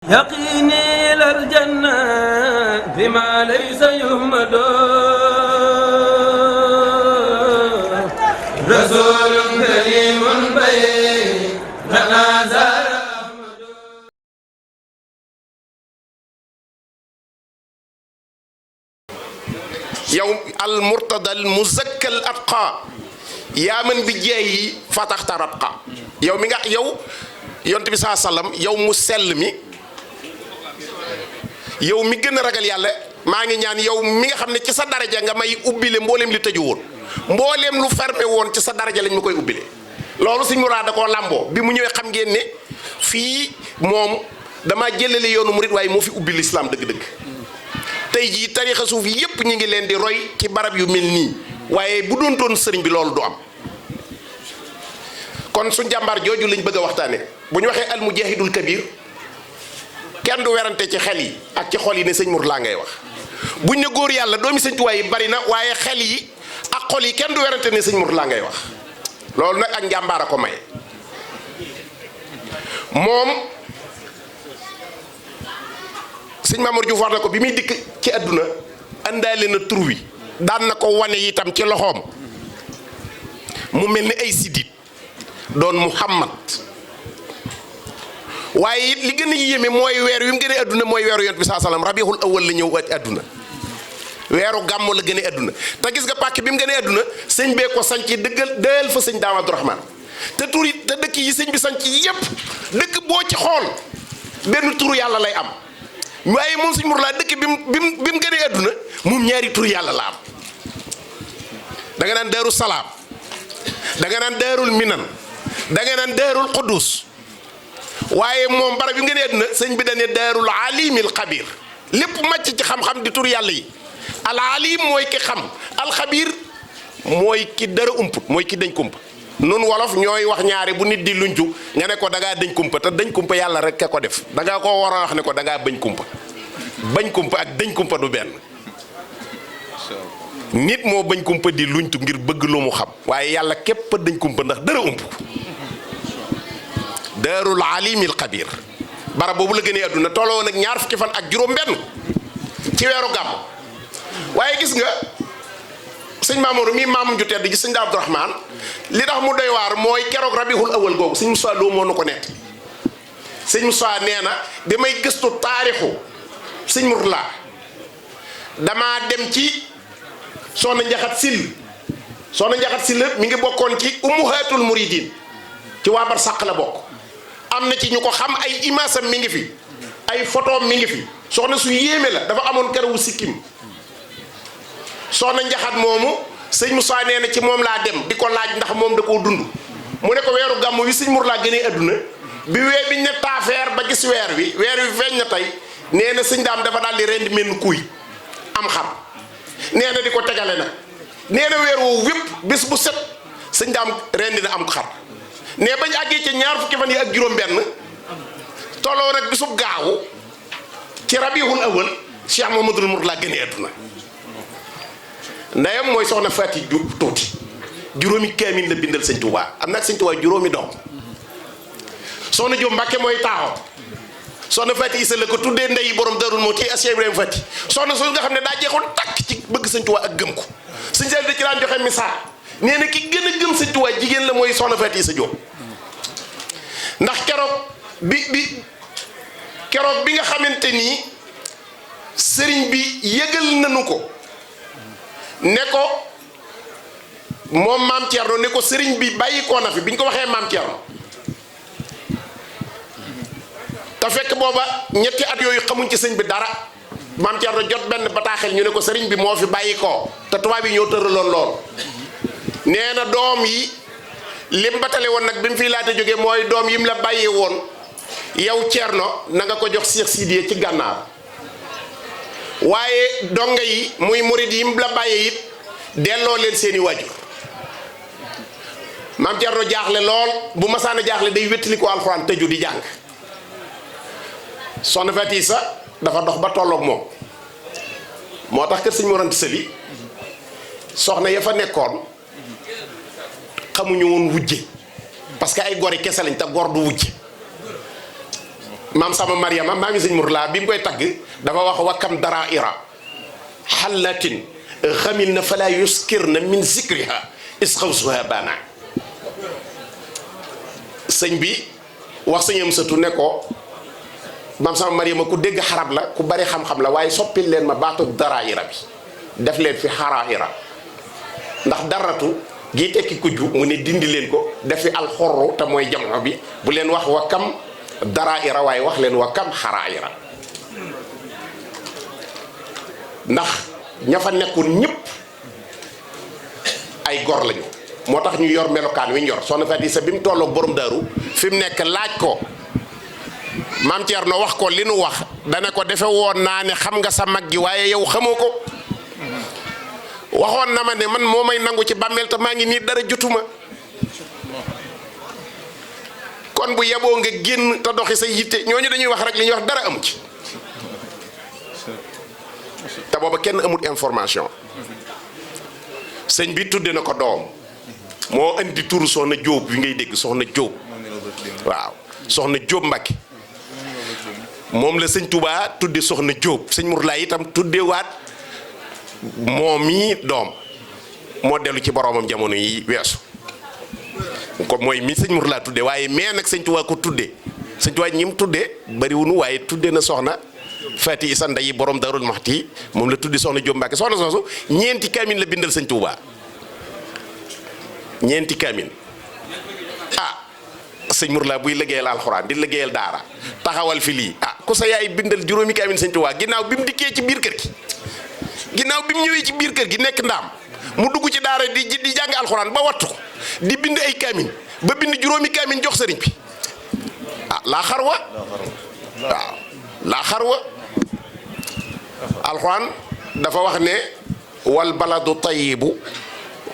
يقيني إلى الجنة بما ليس يهمد رسول كريم بين تنازل yow al murtada al muzakka al atqa yaa man bi jeeyi fataxta ratqa yow mi nga yow yonent bi saa sallam yow mu sell mi yow mi gën a ragal yàlla maa ngi ñaan yow mi nga xam ne ci sa daraja nga may ubbile mbooleem li tëju woon mbooleem lu fermé woon ci sa daraja lañ ma koy ubbile loolu suñ muraad da koo làmboo bi mu ñëwee xam ngeen ne fii moom damaa jëlale yoonu murit waaye moo fi ubbi lislaam dëgg-dëgg tey jii tarixa suuf yépp ñu ngi leen di roy ci barab yu mel nii waaye bu doon toon sëriñ bi loolu du am kon su jàmbaar jooju lañ bëgg a waxtaane bu ñu waxee al mujahidul kabir kenn du werante ci xel yi ak ci xol yi ne sëñ Mourtalla ngay wax buñ ne góor yàlla doomi sëñ Tuubaa yi bari na waaye xel yi ak xol yi kenn du werante ne sëñ Mourtalla ngay wax loolu nag ak njàmbaar a ko may moom sëñ Mamour Diouf wax na ko bi muy dikk ci àdduna àndaale na tur wi daan na ko wane itam ci loxoom mu mel ni ay sidit doon Muhammad waaye it li gën a yéeme mooy weer wi mu gën a àdduna mooy weeru yonent bi saa salaam rabiul awwal la ñëw àdduna weeru gàmmu la gën a àdduna te gis nga pàkk bi mu gën a àdduna sëñ bee ko sanc dëggal fa sëñ Daam Abdourahman te tur yi te dëkk yi sëñ bi sanc yépp dëkk boo ci xool benn turu yàlla lay am waaye moom sëñ Mourtalla dëkk bi mu gënee àdduna moom ñaari tur yàlla la am da nga naan daaru salaam da nga naan daarul minan da nga naan daarul quddus waaye moom barab bi mu gënee àdduna sëñ bi dane daarul alimil xabir lépp màcc ci xam-xam di tur yàlla yi al alim mooy ki xam alxabir mooy ki dara umput mooy ki dañ kumpa nun wolof ñooy wax ñaari bu nit di luncu nga ne ko da ngaa dañ kumpa te dañ kumpa yàlla rek ka ko def da ngaa koo war a wax ne ko da ngaa bañ kumpa bañ kumpa ak dañ kumpa du benn nit moo bañ kumpa di luñtu ngir bëgg lu mu xam waaye yàlla képp dañ kumpa ndax dara ump daarul alimil xabir barab boobu la gënee àdduna tolloo nag ñaar fukki fan ak juróom benn ci weeru gàmm waaye gis nga sëñ Mamour mii maamam ju tedd ji sëñ Daam Abdourahman li tax mu doy waar mooy keroog rabiul awal googu sëñ Moussa Lo moo nu ko nett sëñ Moussa nee na damay gëstu taarixu sëñ Mourtalla damaa dem ci soxna Njaxat Sill mi ngi bokkoon ci ummuhatul muridin ci waa Barsàq la bokk am na ci ñu ko xam ay imaasam mi ngi fi ay photoom mi ngi fi soxna su yéeme la dafa amoon karawu sikkim soxna Njaxat moomu sëñ Moussa nee na ci moom laa dem di ko laaj ndax moom da koo dund mu ne ko weeru gàmm wi sëñ Mourtalla gënee àdduna bi biñ ne taafeer ba gis weer wi feeñ na tey nee na sëñ Daam dafa daal di rendi menn kuy am xam nee na di ko tegale nag nee na weer woowu wépp bés bu set sëñ Daam rendi na am xar nee bañ àggee ci ñaar fukki fan yi ak juróom benn tolloo nag bisub gaawu ci rabiul awal Cheikh Mouhamadoul Mourtalla gënee àdduna ndeyam mooy soxna Faati Tuuti juróomi kaamil la bindal sëñ Tuubaa am nag sëñ Tuubaa juróomi doom soxna Jóob Mbàkke mooy taaxo soxna Faati Isa la ko tuddee ndey borom Daarul Muhti Cheikh Ibrahima Faati soxna soo nga xam ne daa jeexoon takk ci bëgg sëñ Tuubaa ak gëm ko sëñ Saliou da ci daan joxe misaal nee na ki gën a gëm sëñ Tuubaa jigéen la mooy soxna Faati Isa Jóob ndax keroog bi nga xamante nii sëriñ bi yëgal nañu ko ne ko moom maam Thierno ne ko sëriñ bi bàyyi koo na fi bi ñu ko waxee maam Thierno te fekk booba ñetti at yooyu xamuñ ci sëñ bi dara maam Thierno jot benn bataaxel ñu ne ko sëriñ bi moo fi bàyyi koo te tubaab yi ñoo tëraloon lool nee na doom yi lim batale woon nag bi mu fiy laata jógee mooy doom yim la bàyyee woon yow Thierno na nga ko jox Cheikh Sidiye ci gànnaar waaye donga yi muy murid yi la bàyyee it delloo leen seeni waajur maam Thierno jaaxle lool bu masaana jaaxle day wéttali ko alxuraan tëju di jàng soxna Faati Isa dafa dox ba tolloog moom moo tax kër sëñ Mor Anta Sali soxna ya fa nekkoon xamuñu woon wujje parce que ay gori kese lañ te gor du wujje maam sama Mariama maa ngi sëñ Mourala bi mu koy tagg dafa wax wa kam daraira xallatin xamil na fala yuskir na min zikriha isxawsuha baana. sëñ bi wax sëñam sëtu ne ko maam sama Mariama ku dégg xarab la ku bari xam-xam la waaye soppil leen ma baatu daraira bi def leen fi xaraira ndax daratu gii tekki kujju mu ne dindi leen ko def fi alxorru te mooy jamono bi bu leen wax wa kam daraira waaye wax leen wa kam xaraira ndax ña fa nekkul ñëpp ay gor lañu moo tax ñu yor melokaan wi ñu yor soxna Faty Issa bi mu tolloog borom daaru fi mu nekk laaj ko maam Thierno wax ko li nu wax dana ko defe woon naa ne xam nga sa mag gi waaye yow xamoo ko waxoon na ma ne man moo may nangu ci bàmmeel te maa ngi nii dara jotuma kon bu yeboo nga génn te doxi sa yitte ñooñu dañuy wax rek li ñuy wax dara amu ci te booba kenn amul information sëñ bi tudde na ko doom moo indi turu soxna Jóob bi ngay dégg soxna Jóob waaw soxna Jóob Mbàkke moom la sëñ Touba tudde soxna Jóob sëñ Mourala itam tudde waat moom mii doom moo dellu ci boroomam jamono yi weesu ko mooy mi sëñ Mourala tudde waaye mais nag sëñ Touba ko tudde sëñ Touba ñi mu tudde bariwunu waaye tudde na soxna Faty Issa Ndaye borom Darou Mouhty moom la tudde soxna Jóob Mbàkke soxna soosu ñeenti kaamil la bindal sëñ Touba ñeenti kaamil sëñ Mourala buy liggéeyal alxuraan di liggéeyal daara taxawal fi lii ku sa yaay bindal juróomi kaamil sëñ Touba ginnaaw bi mu dikkee ci biir kër gi ginnaaw bi mu ñëwee ci biir kër gi nekk ndaam mu dugg ci daara di jàng alxuraan ba wattu ko di bind ay kaamil ba bind juróomi kaamil jox sëriñ bi laa xarwa waaw laa xarwa alxuraan dafa wax ne wal baladu tayyibu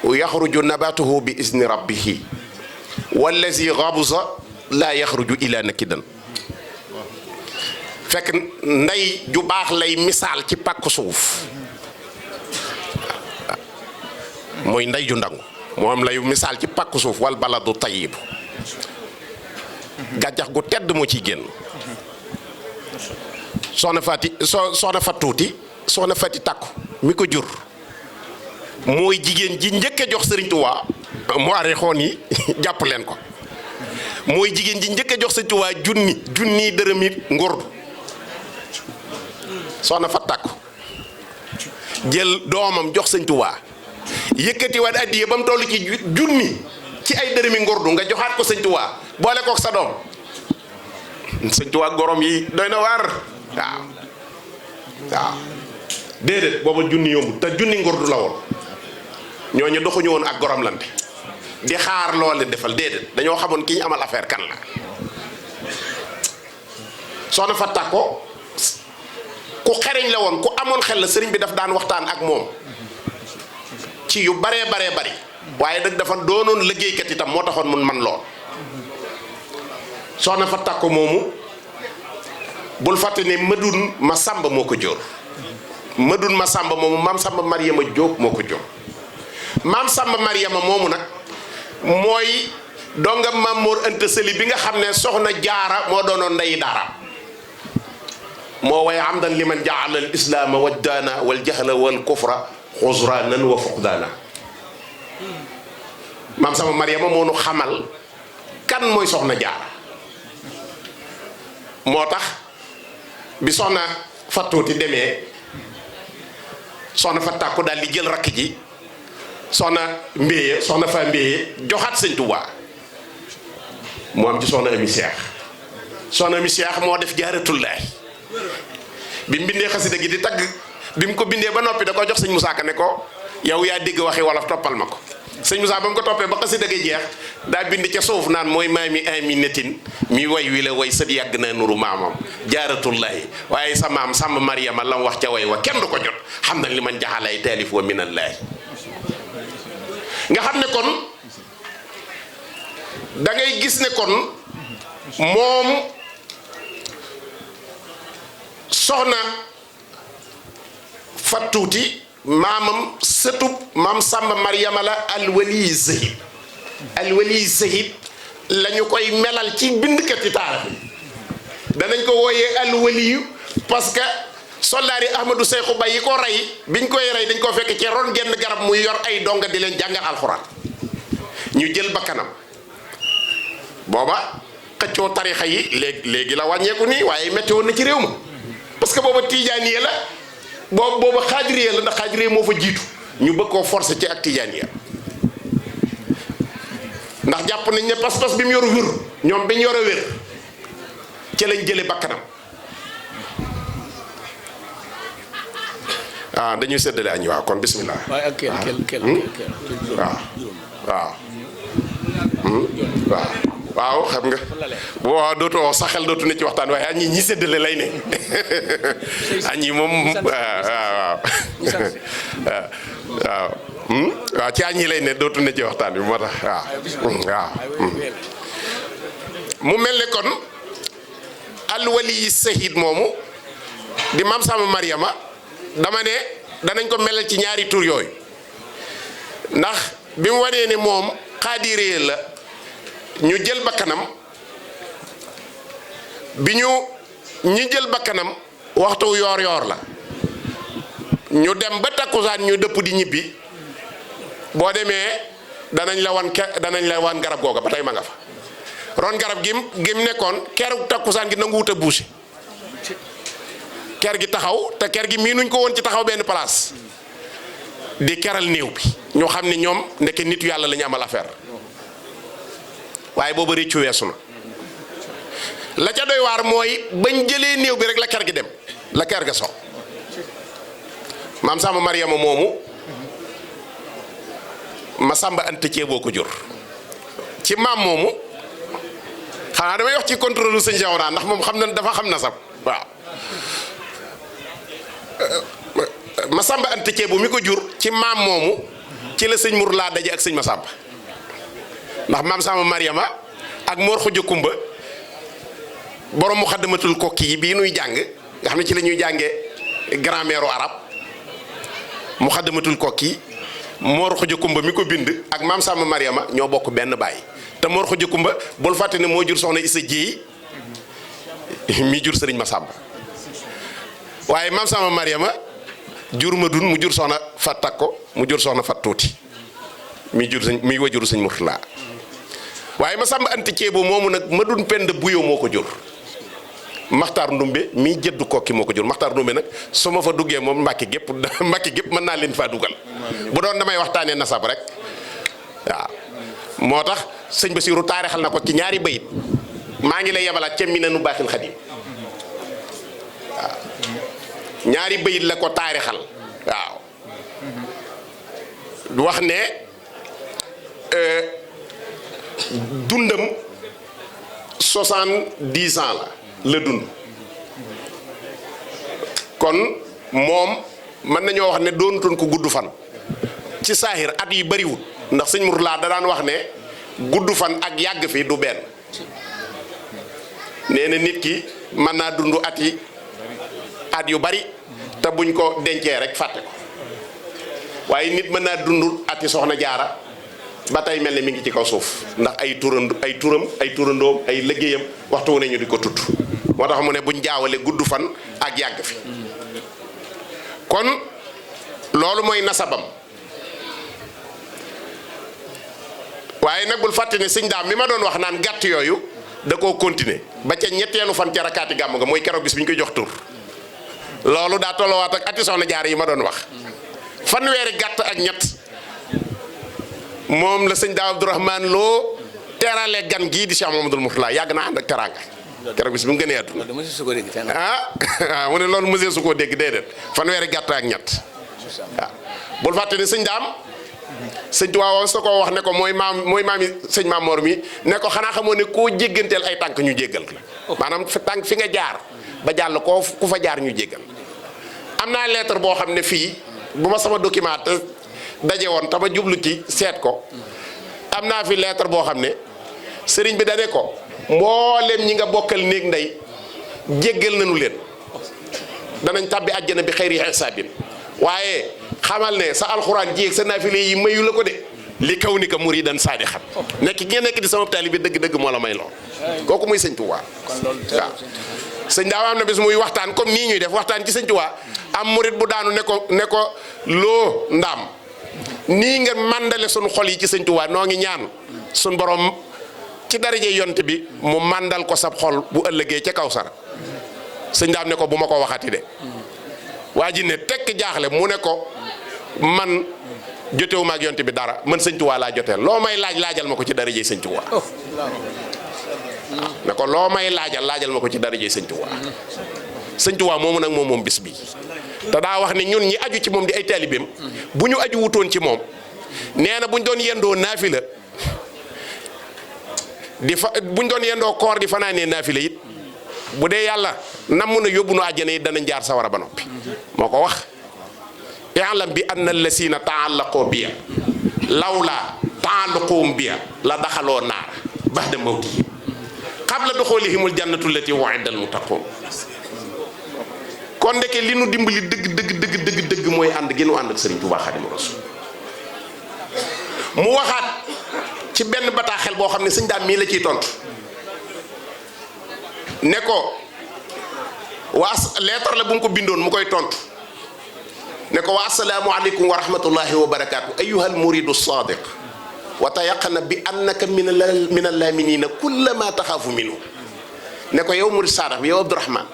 yaxruju nabatuhu bi izni rabbihi wallazi xabusa laa yaxruju ila nakidan fekk ndey ju baax lay misaal ci pàkk suuf mooy ndey ju ndangu moom lay misaal ci pàkk suuf wal baladu tayyibu gàncax gu tedd moo ciy génn soxna Faty Takku mi ko jur mooy jigéen ji njëkk a jox Sëriñ Tuubaa mu are xoon yi jàpp leen ko mooy jigéen ji njëkk a jox Sëriñ Tuubaa junni dërëmi ngurdu soxna Faty Takku jël doomam jox Sëriñ Tuubaa yëkkati waat addiya ba mu toll ci junni ci ay dërëmi ngurdu nga joxaat ko Sëriñ Tuubaa boole kook sa doom Sëriñ Tuubaa gorom yi doy na waar waaw déedéet booba junni yombu te junni ngurdu la woon ñooñu doxuñu woon ak gorom lante di xaar loolu defal déedéet dañoo xamoon ki ñu amal affaire kan la soxna Faty Takku ku xereñ la woon ku amoon xel la sëriñ bi daf daan waxtaan ak moom ci yu baree bari waaye nag dafa doonoon liggéeykat itam moo taxoon mun man lool soxna Faty Takku moomu bul fàtte ne Madun Masamba moo ko jóor Madun Masamba moomu maam Samba Mariama Jóob moo ko jóor maam Samba Mariama moomu nag mooy donga Maam Mor Anta Sali bi nga xam ne soxna Jaara moo doonoon ndeyi daara moo way amdan liman jaala al islaama wajdaana wal jahla wal kufra xusraanan wa fuqdaana maam Samba Mariama moo nu xamal kan mooy soxna Jaara moo tax bi soxna Fattuuti demee soxna Faty Takku daal di jël rakk ji soxna Mbéye soxna fa Mbéye joxaat Sëñ Tuubaa mu am ci soxna Ami Seex moo def jaaratullaay bi mu bindee xasida gi di tagg bi mu ko bindee ba noppi da ko jox sëñ Musaa Ka ne ko yow yaa dégg waxi wolof toppal ma ko sëñ Musaa ba mu ko toppee ba xasida gi jeex daa bind ca suuf naan mooy maami Aminatin mi way wi la way sët yàgg na nuru maamam jaaratullahi waaye sa maam Samba Mariama la mu wax ca way wa kenn du ko jot xam na li man jaxalay taalif wa minallaahi nga xam ne kon da ngay gis ne kon moom soxna Fattuuti maamam sëtub maam Samba Mariama la alwali zahid la ñu koy melal ci bindkat yi taarix danañ ko wooyee al waliyu parce que soldaar yi Ahmadou Seexu Ba yi ko rey biñ koy rey dañ koo fekk ci ron genn garab muy yor ay donga di leen jàngal alxuraan ñu jël bakkanam booba xëccoo tarixa yi léegi la wàññeeku nii waaye metti woon na ci réew ma parce que booba tijaaniya la booba xaadiriya la ndax xaadiriya moo fa jiitu ñu bëgg koo forcer ci ak tijaaniya ndax jàpp nañ ne pas-pas bi mu yor wér ñoom biñ yor a wér ci lañ jële bakkanam dañuy séddale añ waaw kon bismillah waaw waaw xam nga boo dootoo saxel dootu ne ci waxtaan waaye añ yi ñi séddale lay ne añ yi moom waaw ci añ yi lay ne dootu ne ci waxtaan bi moo tax waaw mu mel ne kon alwali yi sahid moomu di Maam Samba Mariama dama ne danañ ko melal ci ñaari tur yooyu ndax bi mu wanee ne moom xaadiree la ñu jël bakkanam bi ñi jël bakkanam waxtu yoor la ñu dem ba takkusaan ñu dëpp di ñibbi boo demee danañ la wan garab googa ba tey ma nga fa ron garab gim nekkoon keroog takkusaan gi nangu wut a bouché ker gi taxaw te ker gi miinuñ ko woon ci taxaw benn place di keral néew bi ñu xam ne ñoom ndeke nitu yàlla la ñu amal affaire waaye booba réccu weesu na la ca doy waar mooy bañ jëlee néew bi rek la ker gi dem la ker ga so Maam Samba Mariama moomu Masamba Anta Ceeboo ko jur ci maam moomu xanaa damay wax ci contrôle sëñ Jawnaa ndax moom xam na dafa xam na sax waaw Masamba Anta Ceebo mi ko jur ci maam moomu ci la sëñ Mur laa daje ak sëñ Masamba ndax Maam Samba Mariama ak Mor Xuja Kumba borom Muxaddamatul Kokki yi bii nuy jàng nga xam ne ci la ñuy jàngee grammaire arabe Muxaddamatul Kokki Mor Xuja Kumba mi ko bind ak Maam Samba Mariama ñoo bokk benn baay te Mor Xuja Kumba bul fàtte ne moo jur soxna Issa Jéey mi jur sëriñ Masamba waaye Maam Samba Mariama jur ma dun mu jur soxna Fat Takko mu jur soxna Fat Tuuti mi wajuru sëñ Murtala waaye Masamba Anta Ceebo moomu nag ma dun pend buyo moo ko jur Maxtaar Ndumbe mi jëddu kokki moo ko jur Maxtaar Ndumbe nag su ma fa duggee moom Mbàkke gépp mën naa leen faa dugal bu doon damay waxtaanee nasab rek waaw moo tax sëñ Basiiru taarixal na ko ci ñaari bayit maa ngi lay yebalaat ca Minanu Baaxil Xadim waaw ñaari bayit la ko taarixal waaw wax ne dundam 70 ans la dund kon moom mën nañoo wax ne doonutoon ko gudd fan ci saahir at yi bariwul ndax sëñ Murtala da daan wax ne gudd fan ak yàgg fi du benn nee na nit ki mën naa dund at yu bari te buñ ko dencee rek fàtte ko waaye nit mën naa dund ati soxna jaara ba tey mel ne mi ngi ci kaw suuf ndax ay turandoom ay liggéeyam waxtu wu ne ñu di ko tudd moo tax mu ne buñ jaawale gudd fan ak yàgg fi kon loolu mooy nasabam waaye nag bul fàtte ne sëñ daam mi ma doon wax naan gàtt yooyu da koo continuer ba ca ñetteelu fan ca rakaati gàmm nga mooy keroog bis bi ñu koy jox tur loolu daa tolluwaat ak ati soxna jaar yi ma doon wax fanweeri gàtt ak ñett moom la sëñ Daam Abdourahman Lo terale gan gii di Cheikh Mamadou Mourtala yàgg naa ànd ak teraanga keroog bis bi mu gënee àdduna mu ne loolu monsieur su koo dégg déedéet fanweeri gàtt ak ñett waaw bul fàtte ne sëñ daam sëñ Tuubaa sa ko wax ne ko mooy maami sëñ Maam Mor mi ne ko xanaa xamoo ne koo jégganteel ay tànk ñu jéggal la maanaam tànk fi nga jaar ba jàll ku fa jaar ñu jéggal am naa lettre boo xam ne fii bu ma sama document daje woon tama jublu ci seet ko am naa fi lettre boo xam ne sëriñ bi dane ko mboolem ñi nga bokkal néeg ndey jéggal nañu leen danañ tàbbi àjjana bi xayri hisaabin waaye xamal ne sa alxuraan ji ak sa naafile yi mayu la ko de li kaw ni ka muridan saadixan nekk gi nga nekk di sama taalibe bi dëgg-dëgg moo la may lool kooku muy sëñ Tuubaa waaw sëñ daaw am na bis muy waxtaan comme nii ñuy def waxtaan ci sëñ Tuubaa am murit bu daanu ne ko loo ndaam nii nga màndale sunu xol yi ci sëñ Tuubaa noo ngi ñaan sunu borom ci daraje yont bi mu màndal ko sab xol bu ëllëgee ca Kawsara sëñ daam ne ko bu ma ko waxati de waa ji ne tekk jaaxle mu ne ko man jotewuma ak yont bi dara man sëñ Tuubaa laa joteel loo may laajal ma ko ci daraje sëñ Tuubaa ne ko loo may laajal ma ko ci daraje sëñ Tuubaa sëñ Tuubaa moomu nag moom bis bi te daa wax ne ñun ñi aju ci moom di ay taalibeem bu ñu aju wutoon ci moom nee na bu ñu doon yendoo naafila buñ doon yendoo koor di fanaanee naafila it bu dee yàlla nam mun a yóbbu nu àjjana yi danañ jaar sawara ba noppi moo ko wax i'lam bi anna allasina taallaqoo biya lawla taalluquhum biya la daxaloo naar ba'da mawtihim qabla duxulihimul jannatu allati wa'ida al muttaqun kon ndeke li nu dimbali dëgg mooy ànd gi nu ànd ak Sëriñ Tuubaa Xaadimu Rasuul mu waxaat ci benn bataaxel boo xam ne sëñ daam mii la ciy tontu ne ko leetar la bu mu ko bindoon mu koy tontu ne ko wa assalaamu aleykum wa rahmatullahi wa barakaatu ayyuhal muridu sadiq wa tayaqana bi annaka min allaminina kulla ma taxaafu minhu ne ko yow murid sadiq bi yow Abdourahman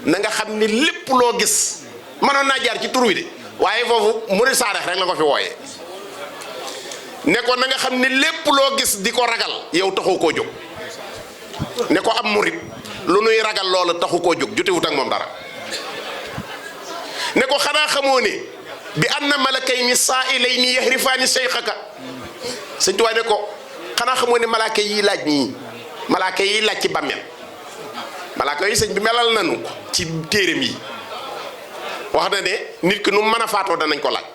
na nga xam ne lépp loo gis mënoon naa jaar ci tur wi de waaye foofu murid sadiq rek la ko fi wooyee ne ko na nga xam ne lépp loo gis di ko ragal yow taxu koo jóg ne ko am murid lu nuy ragal loola taxu koo jóg jotewut ak moom dara ne ko xanaa xamoo ne bi anna malakayni saailayni yahrifaani seyxaka sëñ Tuubaa ne ko xanaa xamoo ne malaaka yi laaj ñii malaaka yi laaj ci bàmmeel malaaka yi sëñ bi melal nanu ko ci téereem yi wax na ne nit ki nu mën a faatoo danañ ko laaj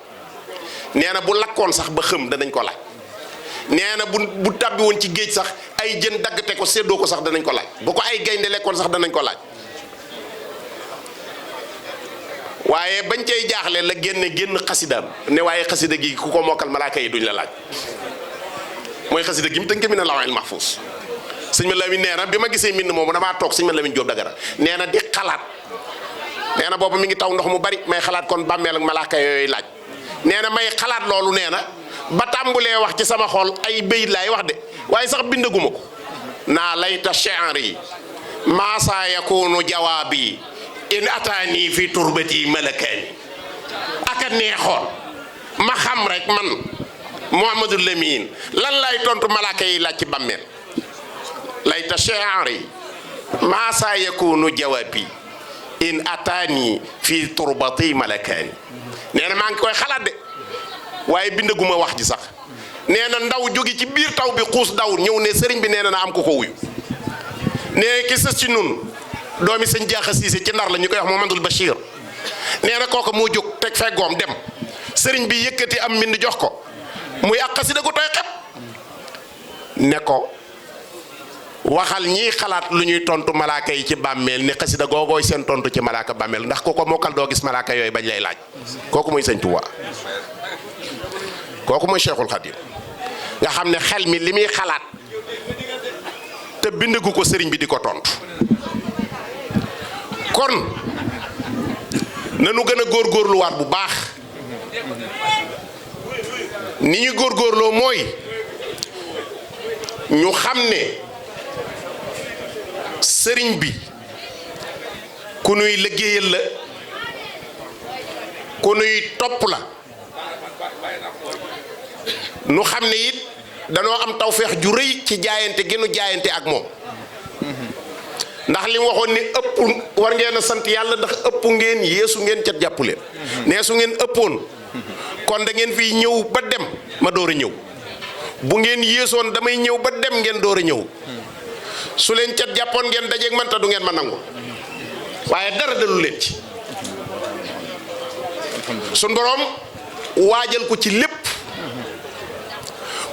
nee na bu lakkoon sax ba xëm danañ ko laaj nee na bu tàbbi woon ci géej sax ay jën daggate ko séddoo ko sax danañ ko laaj bu ko ay gaynde lekkoon sax danañ ko laaj waaye bañ cay jaaxle la génn xasidaam ne waaye xasida gi ku ko mokkal malaaka yi duñ la laaj mooy xasida gi mu tënk mi na lawhil mahfuus sëñ ma Lamin nee na bi ma gisee mbind moomu damaa toog sëñ ma Lamin Jóob Dagana nee na di xalaat nee na boobu mi ngi taw ndox mu bari may xalaat kon bàmmeel ak malaaka yooyu laaj nee na may xalaat loolu nee na ba tàmbulee wax ci sama xol ay bayit laay wax de waaye sax bindaguma ko naa layta shi'ri maa saa yakunu jawaabi in ataani fi turbati malakaani aka neexoon ma xam rek man Mouhamadou Lamine lan lay tontu malaaka yi laaj ci bàmmeel layta shi'ri maa saa yakunu jawaabi in ataani fi turbati malakaani nee na maa ngi koy xalaat de waaye bindaguma wax ji sax nee na ndaw jóge ci biir taw bi xuus daw ñëw ne sëriñ bi nee na am ko ko wuyu nee ki sës ci nun doomi sëñ Jaaxa Siise ci Ndar la ñu koy wax Mouhamadoul Bachir nee na kooku moo jóg teg feggoom dem sëriñ bi yëkkati am mbind jox ko muy ak xasida gu tooy xep ne ko waxal ñii xalaat lu ñuy tontu malaaka yi ci bàmmeel ni xasida googooy seen tontu ci malaaka bàmmeel ndax ku ko mokkal doo gis malaaka yooyu bañ lay laaj kooku muy sëñ Tuubaa kooku mooy Cheikhul Khadim nga xam ne xel mi li muy xalaat te bindagu ko sëriñ bi di ko tontu kon nanu gën a góorgóorluwaat bu baax ni ñu góorgóorloo mooy ñu xam ne sëriñ bi ku nuy liggéeyal la ku nuy topp la nu xam ne it danoo am tawfeex ju rëy ci jaayante gënu jaayante ak moom ndax li mu waxoon ni ëpp war ngeen a sant yàlla ndax ëpp ngeen yeesu ngeen cat jàpp leen ne su ngeen ëppoon kon da ngeen fiy ñëw ba dem ma door a ñëw bu ngeen yéesoon damay ñëw ba dem ngeen door a ñëw su leen cat jàppoon ngeen dajeeg man ta du ngeen ma nangu waaye dara dalu leen ci sun boroom waajal ko ci lépp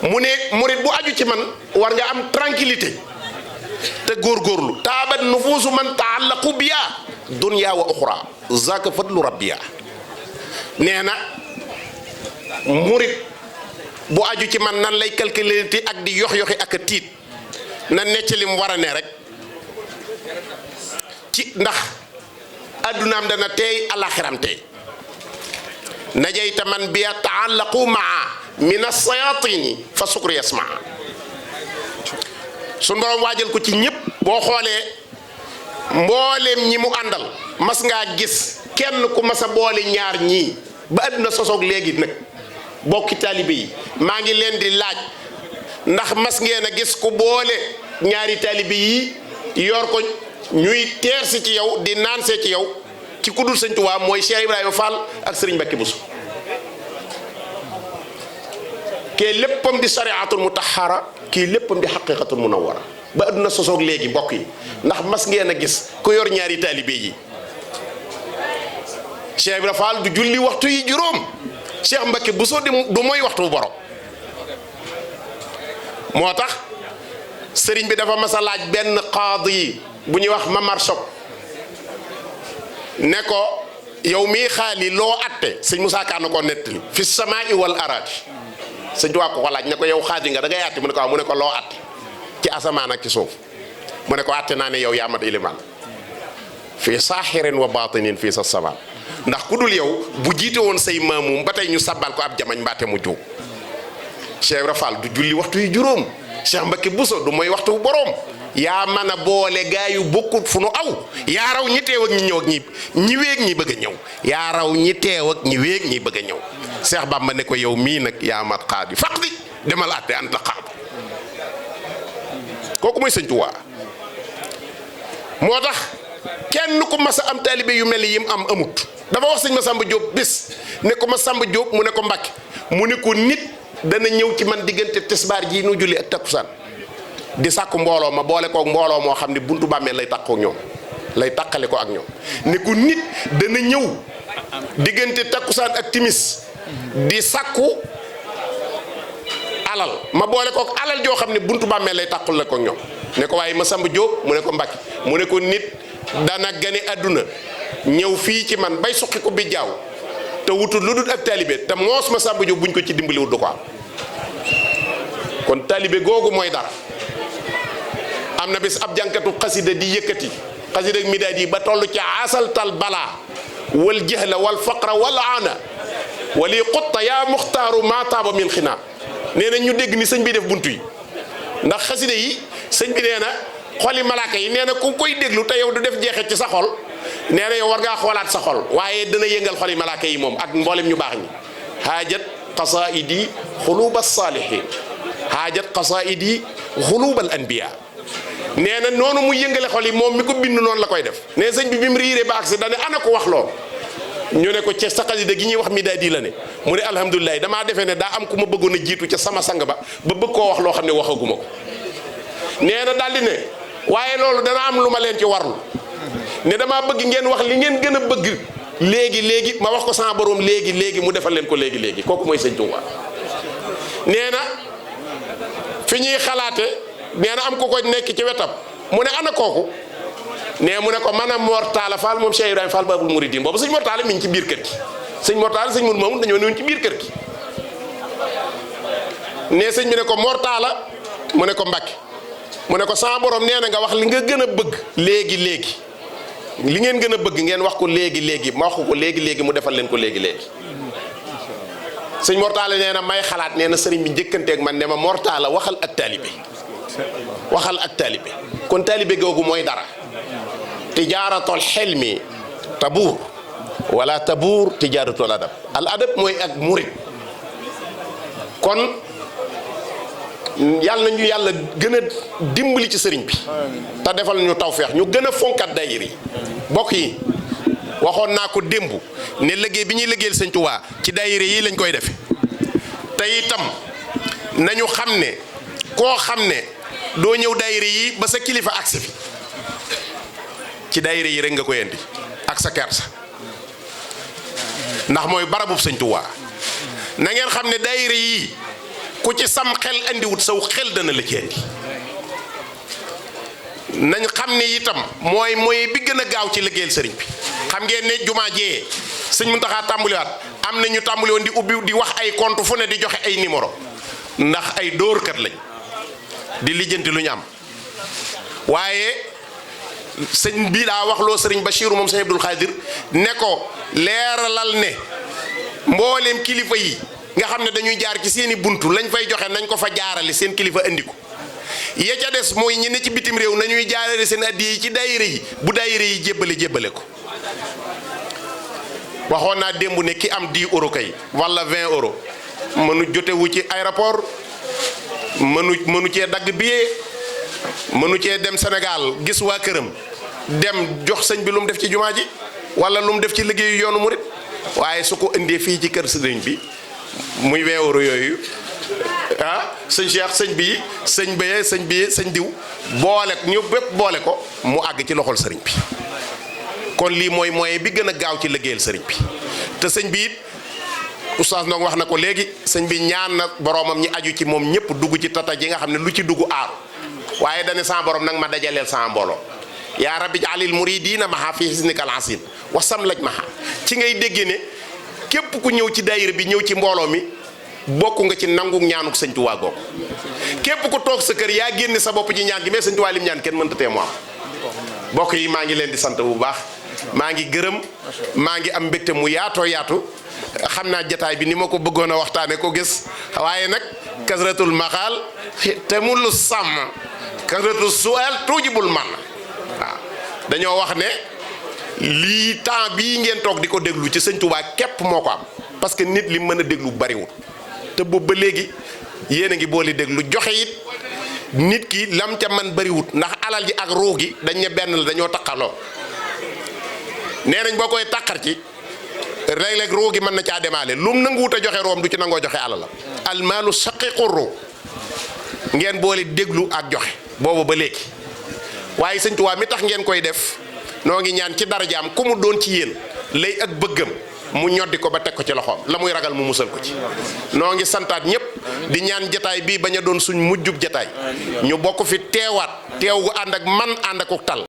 mu ne murit bu aju ci man war nga am tranquillité te góorgóorlu taabat nufuusu man taallaqu biya dunya wa uxra zaka fadlu rabbiya nee na murit bu aju ci man nan lay calculer ak di yox-yoxi ak a tiit na necc lim war a ne rek ci ndax addunaam dana teey alaxiram teey najayta man bi taallaqu maa min as-sayatini fa sukru yasmaa suñ borom waajal ko ci ñëpp boo xoolee mbooleem ñi mu àndal mas ngaa gis kenn ku mas a boole ñaar ñii ba àdduna sosoog léegi nag bokki taalibe yi maa ngi leen di laaj ndax mas ngeen a gis ku boole ñaari taalibe yi yor ko ñuy teersi ci yow di naansee ci yow ci ku dul Sëñ Tuubaa mooy Cheikh Ibrahima Fall ak Sëriñ Mbàkke Buso kii léppam di sariatul mutahhara kii léppam di xaqiqatul munawwara ba àdduna sosoog léegi mbokk yi ndax mas ngeen a gis ku yor ñaari taalibe yi Cheikh Ibrahima Fall du julli waxtu yi juróom Cheikh Mbàkke Buso du mooy waxtu borom moo tax sëriñ bi dafa mas a laaj benn qaadi yi bu ñuy wax Mamar Sock ne ko yow mii xaali loo atte sëñ Moussa Ka na ko nettali fi samaa'i wal araadi sëñ Tuubaa ko laaj ne ko yow xaadi nga da ngay atte mu ne ko waaw mu ne ko loo atte ci asamaan ak ci suuf mu ne ko atte naa ne yow yaa mat ilimaan fii saaxirin wa baatinin fii sa samaan ndax ku dul yow bu jiite woon say maamum ba tey ñu sabbal ko ab jamañ mbaate mu juub Cheikh Ibra Fall du julli waxtu yu juróom Cheikh Mbacke Bousso du mooy waxtu boroom yaa mën a boole gaa yu bokkut fu nu aw yaa raw ñi teew ak ñi ñëw ak ñi wéeg ñi bëgg a ñëw yaa raw ñi teew ak ñi wéeg ñi bëgg a ñëw Cheikh Bamba ne ko yow mii nag yaa mat xaadi faq di demal àtte anta xaadi kooku mooy Sëñ Tuubaa moo tax kenn ku mas a am taalibe yu mel ni yim am amut dafa wax sëñ Masamba Diop bis ne ko Masamba Diop mu ne ko Mbàkke mu ne ko nit dana ñëw ci man diggante tisbaar ji nu julli ak takkusaan di sàkku mbooloo ma boole kook mbooloo moo xam ne buntu bàmmeel lay taqoo ñoom lay taqale ko ak ñoom ne ko nit dana ñëw diggante takkusaan ak timis di sàkku alal ma boole kook alal joo xam ne buntu bàmmeel lay taqul la ko ñoom ne ko waaye Masamba Diop mu ne ko Mbàkke mu ne ko nit dana gane àdduna ñëw fii ci man bay suqi ko bi jaaw te wutul lu dul ak taalibe te moos Masamba Diop buñ ko ci dimbaliwut du ko am kon taalibe googu mooy dara am na bis ab jànkatu xasida di yëkkati xasida ak midaad yi ba toll ci asaltal balaa wal jahla wal faqra wal aana wali xutta yaa muxtaaru maa taaba min xinaa nee na ñu dégg ni sëñ bi def buntu yi ndax xasida yi sëñ bi nee na xoli malaaka yi nee na ku koy déglu te yow du def jeexit ci sa xol nee na yow war ngaa xoolaat sa xol waaye dana yëngal xoli malaaka yi moom ak mboolem ñu baax ñi haajat qasaidi xuluba saalihin haajat qasaidi xuluba al anbiya nee na noonu mu yëngale xol yi moom mi ko bind noonu la koy def nee sëñ bi mu riiree ba agsi dane ana ko wax lool ñu ne ko ca sa xasida gi ñuy wax midaadi la ne mu ne alhamdulilah damaa defee ne daa am ku ma bëggoon a jiitu ca sama sang ba bëgg koo wax loo xam ne waxaguma ko nee na daal di ne waaye loolu dana am lu ma leen ci warlu ne damaa bëgg ngeen wax li ngeen gën a bëgg léegi ma wax ko sama borom léegi mu defal leen ko léegi kooku mooy Sëñ Tuubaa nee na fi ñuy xalaate nee na am ko nekk ci wetam mu ne ana kooku nee mu ne ko man a Mor Talla Fall moom Cheikh Ibrahima Fall Babul Mouridine boobu sëñ Mor Talla mi ngi ci biir kër gi sëñ Mor Talla sëñ Mour moom dañoo newoon ci biir kër gi nee sëñ bi ne ko Mor Talla mu ne ko Mbàkke mu ne ko sama borom nee na nga wax li nga gën a bëgg léegi li ngeen gën a bëgg ngeen wax ko léegi ma wax ko léegi mu defal leen ko léegi sëñ Mor Talla nee na may xalaat nee na sëriñ bi njëkkanteeg man ne ma Mor Talla waxal ak taalibe kon taalibe googu mooy dara tijaaratul xelmi tabuur wala tabuur tijaaratul adab al adab mooy ak murit kon yàlla nañu yàlla gën a dimbali ci sëriñ bi te defal ñu tawfeex ñu gën a fonkat daayira yi bokk yi waxoon naa ko démb ne liggéey bi ñuy liggéeyal Sëñ Tuubaa ci daayira yi lañ koy defe te itam nañu xam ne koo xam ne doo ñëw daayira yi ba sa kilifa agsi fi ci daayira yi rek nga koy indi ak sa kersa ndax mooy barabub Sëñ Tuubaa na ngeen xam ne daayira yi ku ci sam xel andiwut saw xel dana la ci andi nañ xam ne itam mooy bi gën a gaaw ci liggéeyal sëriñ bi xam ngeen ne jumaa jee sëñ Muntaxa tàmbaliwaat am na ñu tàmbali woon di ubbi di wax ay compte fu ne di joxe ay numéro ndax ay dóorkat lañ di lijjanti lu ñu am waaye sëñ bi daa wax loo sëriñ Bachiru moom sëñ Abdul Xaadir ne ko leeralal ne mbooleem kilifa yi nga xam ne dañuy jaar ci seeni buntu lañ fay joxe nañ ko fa jaarale seen kilifa indi ko ya ca des mooy ñi ne ci bitim réew nañuy jaarale seen addiya yi ci daayira yi bu daayira yi jébbale ko waxoon naa démb ne ki am 10 euros kay wala 20 euros mënu jotewu ci aéroport mënu cee dagg billet mënu cee dem Sénégal gis waa këram dem jox sëñ bi lu mu def ci jumaa ji wala lu mu def ci liggéeyu yoonu murit waaye su ko indee fii ci kër sëñ bi muy 20 euros yooyu sëñ Cheikh sëñ bi sëñ diw boole ñu bépp boole ko mu àgg ci loxol sëriñ bi kon lii mooy moyen bi gën a gaaw ci liggéeyal sëriñ bi te sëñ bi it oustaz Ndong wax na ko léegi sëñ bi ñaan na boromam ñi aju ci moom ñëpp dugg ci tata ji nga xam ne lu ci dugg aaru waaye dane sama borom nag ma dajaleel sama mbooloo yaa rabbi jaalil muridina maha fi hisnikal asin wasam laj maha ci ngay dégg ne képp ku ñëw ci daayira bi ñëw ci mbooloo mi bokk nga ci nangu ñaanuk sëñ Tuubaa googu képp ku toog sa kër yaa génne sa bopp ci ñaan gi mais sëñ Tuubaa lim ñaan kenn mënta tee mu am bokk yi maa ngi leen di sant bu baax maa ngi gërëm maa ngi am mbégte mu yaatoo yaatu xam naa jataay bi ni ma ko bëggoon a waxtaane ko gis waaye nag kasratul maqaal te mu lu sàmm kasratul su'aal tuujibul man waaw dañoo wax ne lii temps bii ngeen toog di ko déglu ci sëñ Tuubaa képp moo ko am parce que nit li mën a déglu bariwul te boobu ba léegi yéen a ngi boole déglu joxe it nit ki lam ca man bariwut ndax alal ji ak ruu gi dañ ne benn la dañoo taqaloo nee nañ boo koy taqar ci léeg-léeg ruu gi mën na caa demaale lum nanguwut a joxe room du ci nangoo joxe alalam almaalu saqiqu ruu ngeen boole déglu ak joxe boobu ba léegi waaye sëñ Tuubaa mi tax ngeen koy def noo ngi ñaan ci darajaam ku mu doon ci yéen lay ak bëggam mu ñoddi ko ba teg ko ci loxoom la muy ragal mu musal ko ci noo ngi santaat ñëpp di ñaan jataay bii bañ a doon suñ mujjub jataay ñu bokk fi teewaat teew gu ànd ak man ànd ak tal